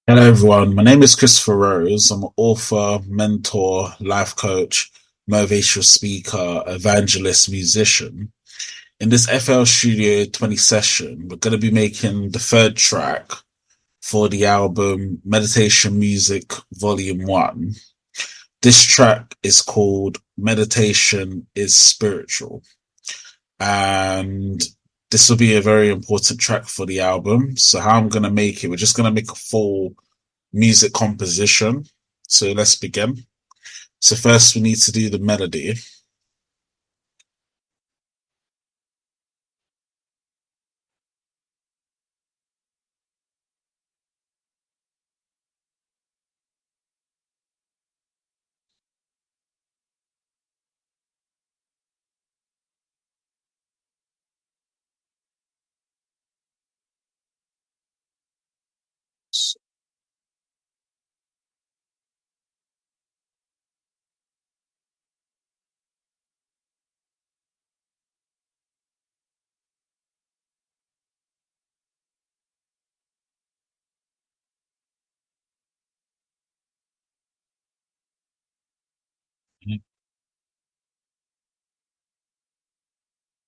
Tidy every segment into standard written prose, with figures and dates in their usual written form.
Hello, everyone. My name is Christopher Rose. I'm an author, mentor, life coach, motivational speaker, evangelist, musician. In this FL Studio 20 session, we're going to be making the third track for the album Meditation Music Volume 1. This track is called Meditation is Spiritual. And this will be a very important track for the album. So, how I'm going to make it, we're just going to make a full music composition. So let's begin. So first we need to do the melody.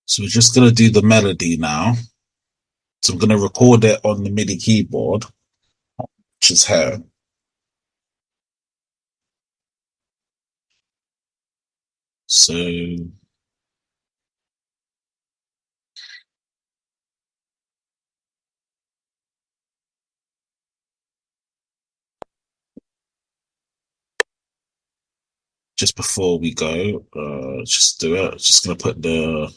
So we're just going to do the melody now. So I'm going to record it on the MIDI keyboard, which is here. So just before we go, just do it. Just going to put the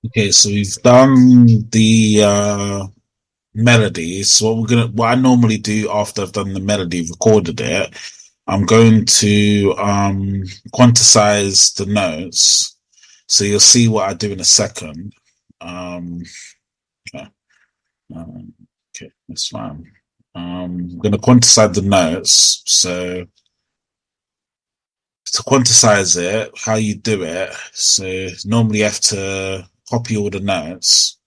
okay. So we've done the melody. So what I normally do after I've done the melody, recorded it, I'm going to quantize the notes. So you'll see what I do in a second. Um, okay, um, okay, that's fine. I'm going to quantize the notes. So to quantize it, how you do it. So normally you have to copy all the notes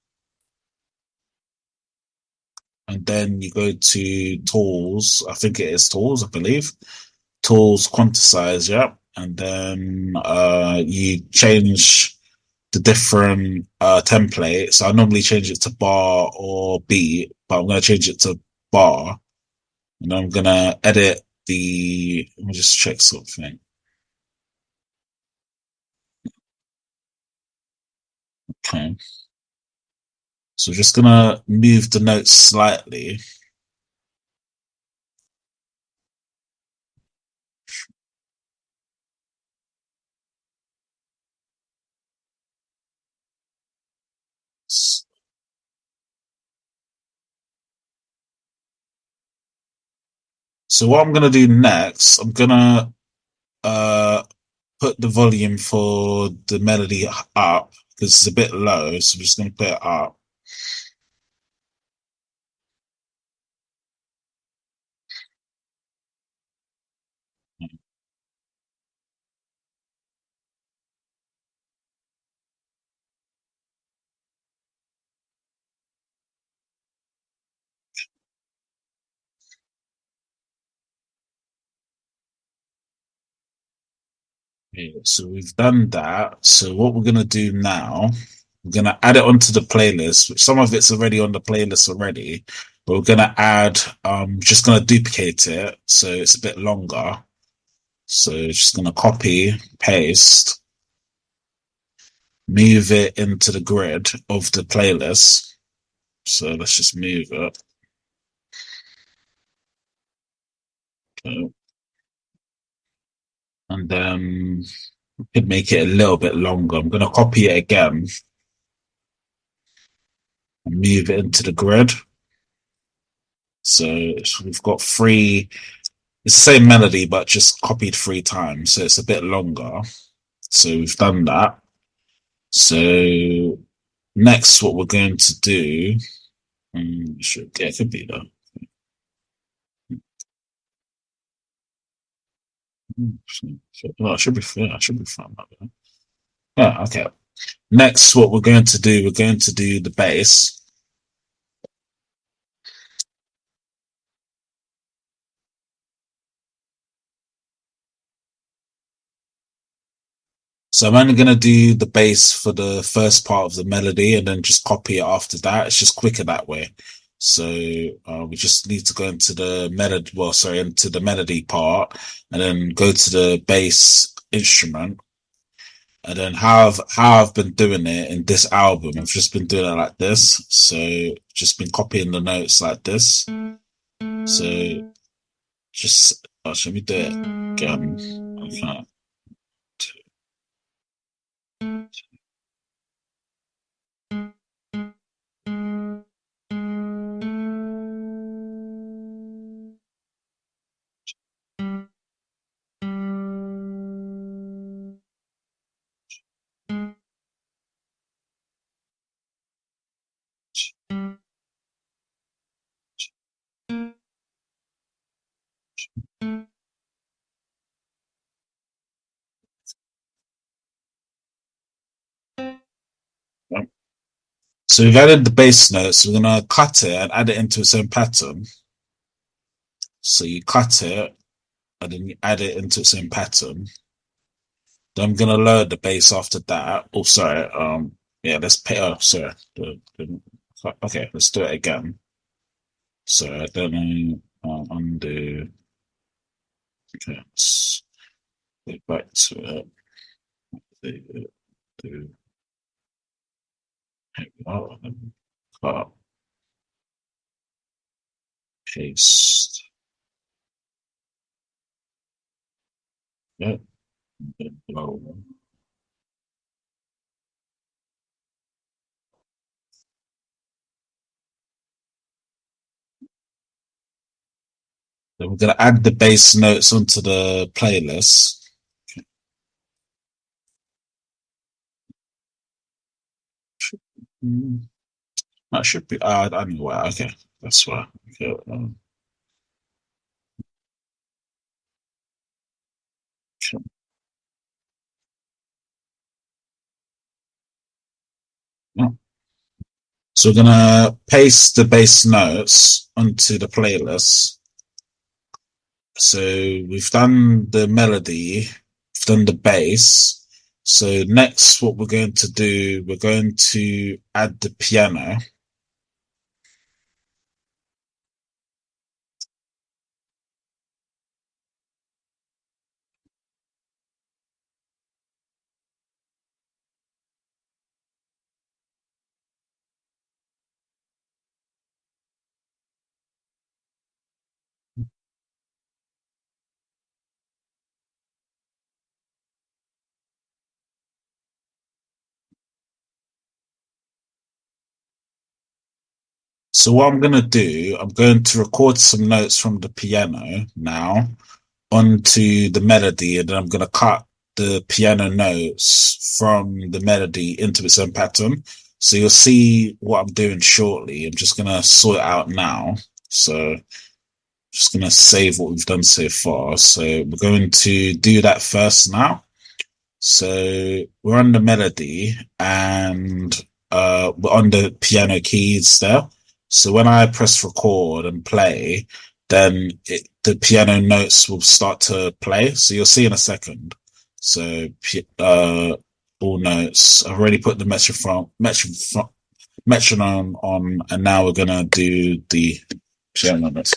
and then you go to tools. I think it is tools, I believe. Tools, quantize, yeah. And then you change the different templates. I normally change it to bar or beat, but I'm going to change it to bar. And I'm going to edit the, let me just check something. Okay. So just going to move the notes slightly. So what I'm going to do next, I'm going to uh, put the volume for the melody up because it's a bit low. So I'm just going to put it up. Yeah, so we've done that. So what we're going to do now, we're going to add it onto the playlist, which some of it's already on the playlist already, but we're going to add, just going to duplicate it. So it's a bit longer. So just going to copy, paste, move it into the grid of the playlist. So let's just move it. Okay. And then we could make it a little bit longer. I'm going to copy it again and move it into the grid. So we've got three. It's the same melody, but just copied three times. So it's a bit longer. So we've done that. So next, what we're going to do, yeah, it could be though. No, it should be fine. It should be fine. Yeah, okay. Next, what we're going to do, we're going to do the bass. So I'm only going to do the bass for the first part of the melody and then just copy it after that. It's just quicker that way. So we just need to go into the melody, well, sorry, into the melody part and then go to the bass instrument. And then how I've been doing it in this album, I've just been doing it like this. So just been copying the notes like this. So just, let me do it again. Okay. So we've added the bass notes. We're gonna cut it and add it into its own pattern. So you cut it and then you add it into its own pattern. Then I'm gonna lower the bass after that. Oh, sorry. Yeah, let's pay. Oh, sorry. Okay, let's do it again. So I don't know. Undo. Okay, let's go back to it. Do, oh, cut, paste. Yep. Blow. Then we're going to add the bass notes onto the playlist. Mm, that should be, anyway, okay. That's why. Okay, sure. Yeah. So we're going to paste the bass notes onto the playlist. So we've done the melody, we've done the bass. So next, what we're going to do, we're going to add the piano. So what I'm going to do, I'm going to record some notes from the piano now onto the melody, and then I'm going to cut the piano notes from the melody into its own pattern. So you'll see what I'm doing shortly. I'm just going to sort it out now. So just going to save what we've done so far. So we're going to do that first now. So we're on the melody and we're on the piano keys there. So when I press record and play, then the piano notes will start to play. So you'll see in a second. So all notes. I've already put the metronome on, and now we're gonna do the piano notes.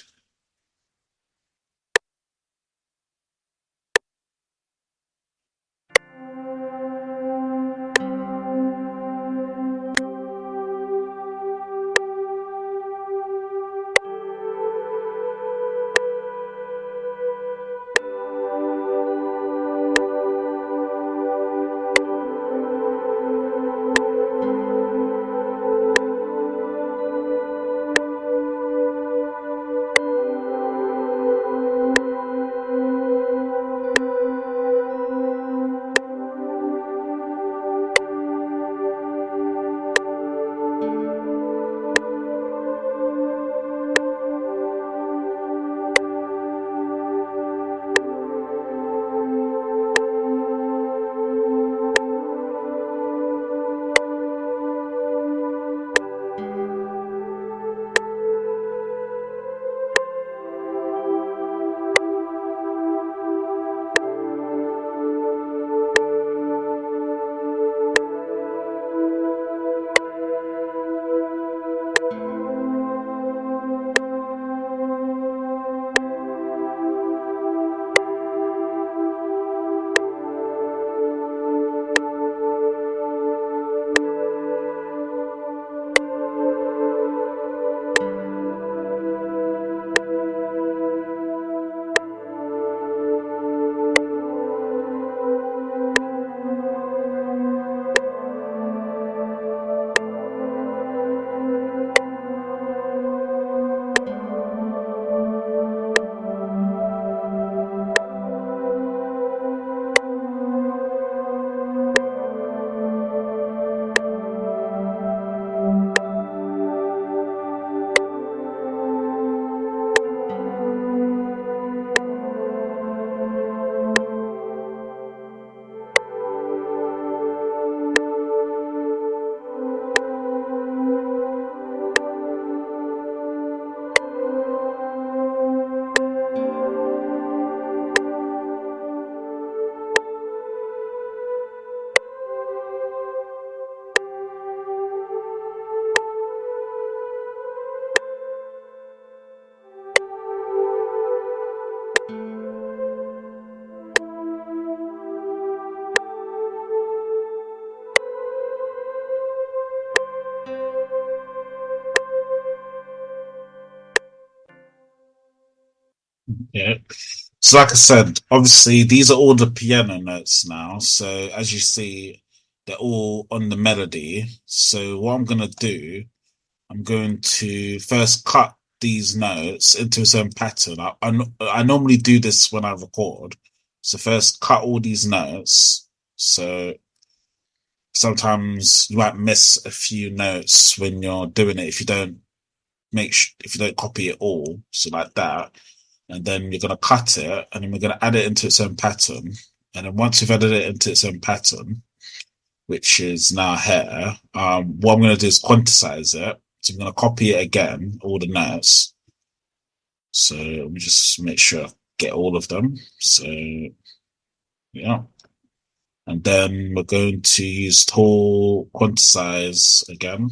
Yeah. So, like I said, obviously these are all the piano notes now. So, as you see, they're all on the melody. So, what I'm going to do, I'm going to first cut these notes into its own pattern. I normally do this when I record. So first cut all these notes. So sometimes you might miss a few notes when you're doing it if you don't if you don't copy it all. So like that. And then you're gonna cut it and then we're gonna add it into its own pattern. And then once you've added it into its own pattern, which is now here, what I'm gonna do is quantize it. So I'm gonna copy it again, all the notes. So let me just make sure I get all of them. So yeah. And then we're going to use tool quantize again.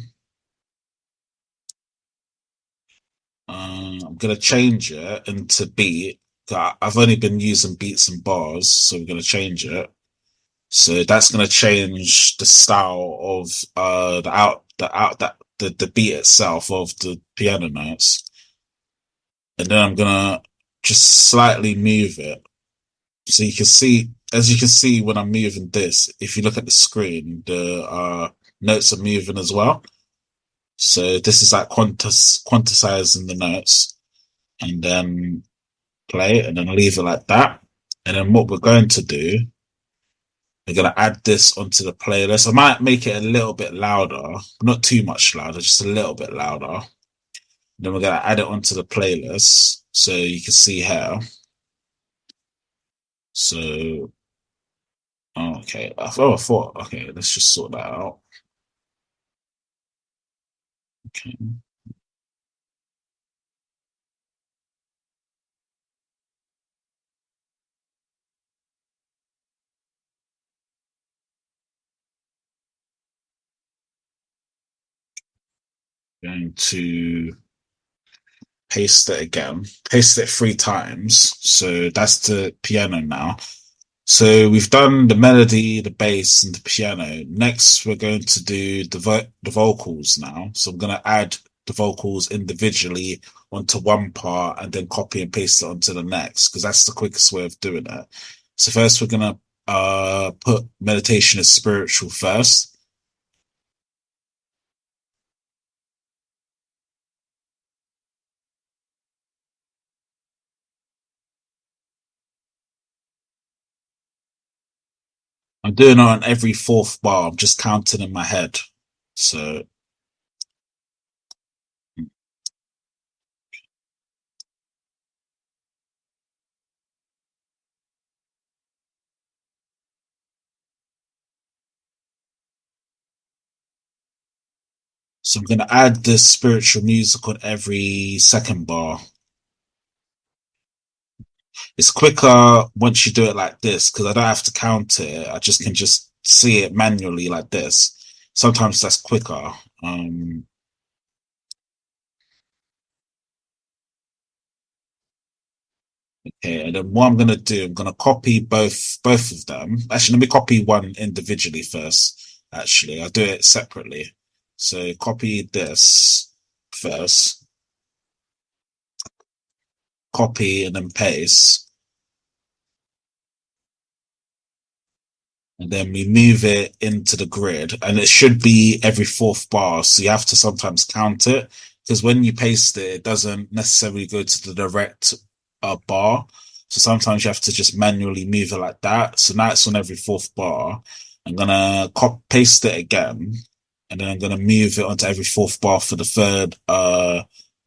I'm going to change it into beat. I've only been using beats and bars, so we're going to change it. So that's going to change the style of the beat itself of the piano notes. And then I'm going to just slightly move it. So you can see, as you can see when I'm moving this, if you look at the screen, the notes are moving as well. So this is like quantizing the notes and then play it and then leave it like that. And then what we're going to do, we're going to add this onto the playlist. I might make it a little bit louder, not too much louder, just a little bit louder. Then we're going to add it onto the playlist. So you can see here. So, okay. Okay, let's just sort that out. Okay. Going to paste it again, paste it 3 times. So that's the piano now. So we've done the melody, the bass, and the piano. Next, we're going to do the vocals now. So I'm going to add the vocals individually onto one part and then copy and paste it onto the next because that's the quickest way of doing it. So first, we're going to put meditation as spiritual first. I'm doing it on every fourth bar. I'm just counting in my head. So I'm going to add the spiritual music on every second bar. It's quicker once you do it like this because I don't have to count it. I just can just see it manually like this. Sometimes that's quicker. Okay, and then what I'm gonna do, I'm gonna copy both of them. Actually, let me copy one individually first. Actually, I'll do it separately. So copy this first, copy and then paste. And then we move it into the grid and it should be every fourth bar. So you have to sometimes count it because when you paste it, it doesn't necessarily go to the direct bar. So sometimes you have to just manually move it like that. So now it's on every fourth bar. I'm going to paste it again and then I'm going to move it onto every fourth bar for the third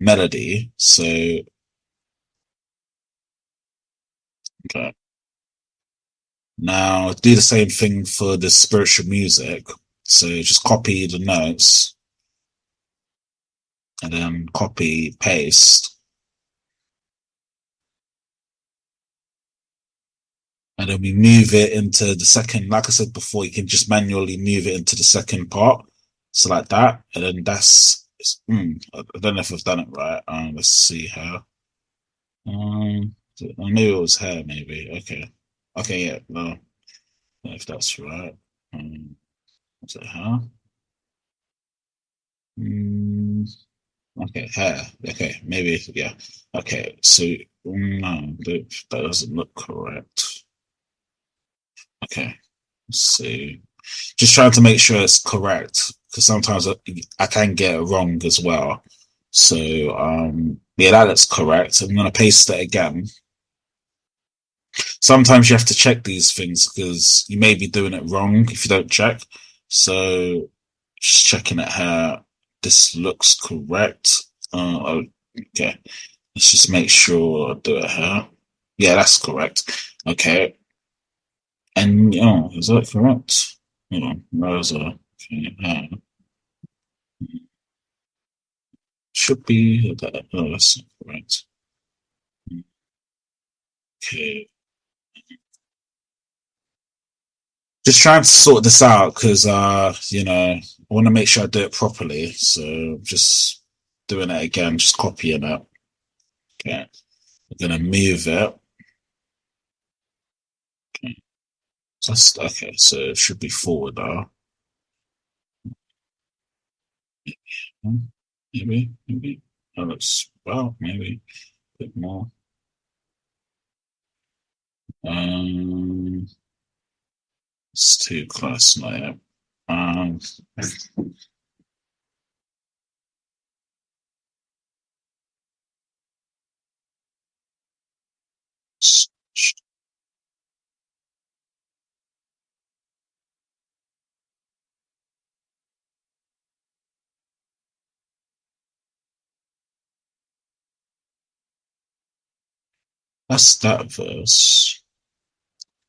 melody. So, okay. Now do the same thing for the spiritual music. So just copy the notes and then copy, paste. And then we move it into the second, like I said before, you can just manually move it into the second part. So like that. And then I don't know if I've done it right. Let's see how. Maybe it was here, maybe. Okay. Okay, yeah, no. If that's right. Was it her? Mm, okay, hair. Okay, maybe, yeah. Okay, so no, that doesn't look correct. Okay, let's see. Just trying to make sure it's correct because sometimes I can get it wrong as well. So yeah, that looks correct. I'm gonna paste it again. Sometimes you have to check these things because you may be doing it wrong if you don't check. So just checking it here. This looks correct. Okay. Let's just make sure I do it here. Yeah, that's correct. Okay. And oh, is that correct? Hold on. Rosa. Okay. Should be that. Oh, that's not correct. Okay. Just trying to sort this out because I want to make sure I do it properly. So just doing it again, just copying it. Okay. We're gonna move it. Okay. That's okay, so it should be forward now. Maybe. That looks well, maybe a bit more. Um it's too close now. Um that's that verse.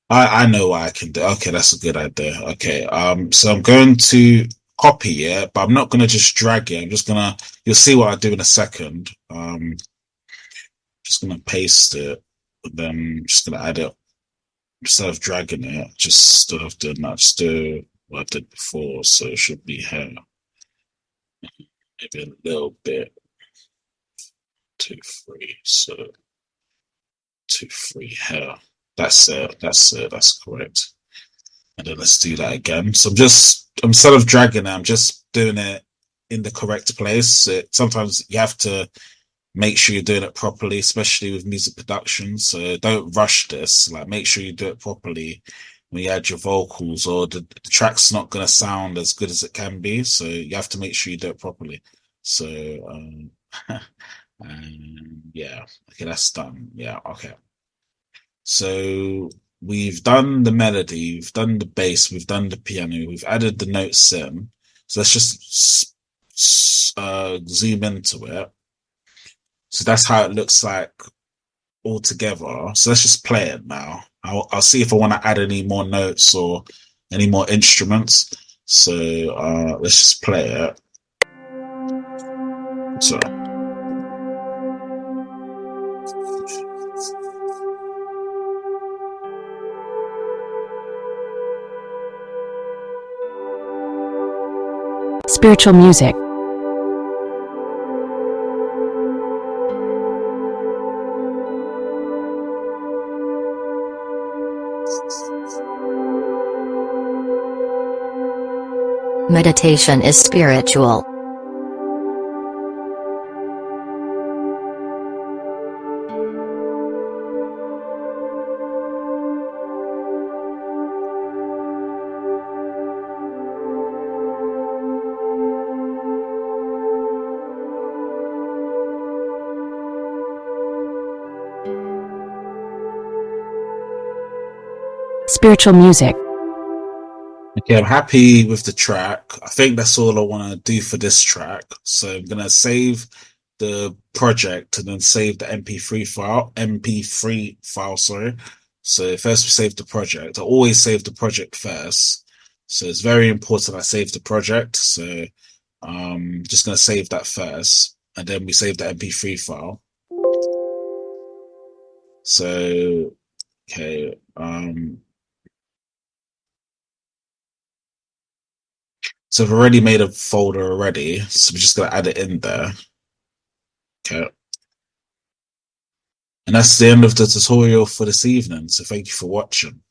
I know what I can do. Okay, that's a good idea. Okay, so I'm going to copy it, but I'm not gonna just drag it. I'm just gonna you'll see what I do in a second. Just gonna paste it, and then just gonna add it instead of dragging it, just instead of doing that, just do what I did before. So it should be here, maybe a little bit, 2, 3. So 2, 3 here. That's it. That's it. That's correct. And then let's do that again. So instead of dragging it, I'm just doing it in the correct place. Sometimes you have to make sure you're doing it properly, especially with music production. So don't rush this. Like, make sure you do it properly when you add your vocals, or the track's not going to sound as good as it can be. So you have to make sure you do it properly. So, and yeah, okay, that's done. Yeah, okay. So we've done the melody, we've done the bass, we've done the piano, we've added the notes in. So let's just zoom into it. So that's how it looks like all together. So let's just play it now. I'll see if I want to add any more notes or any more instruments. So let's just play it. So Spiritual music. Meditation is spiritual. Spiritual music. okay, I'm happy with the track. I think that's all I want to do for this track. So I'm gonna save the project and then save the MP3 file, sorry. So first we save the project. I always save the project first. So it's very important I save the project. So just gonna save that first, and then we save the MP3 file. So okay, so I've already made a folder already, so we're just gonna add it in there. Okay. And that's the end of the tutorial for this evening. So thank you for watching.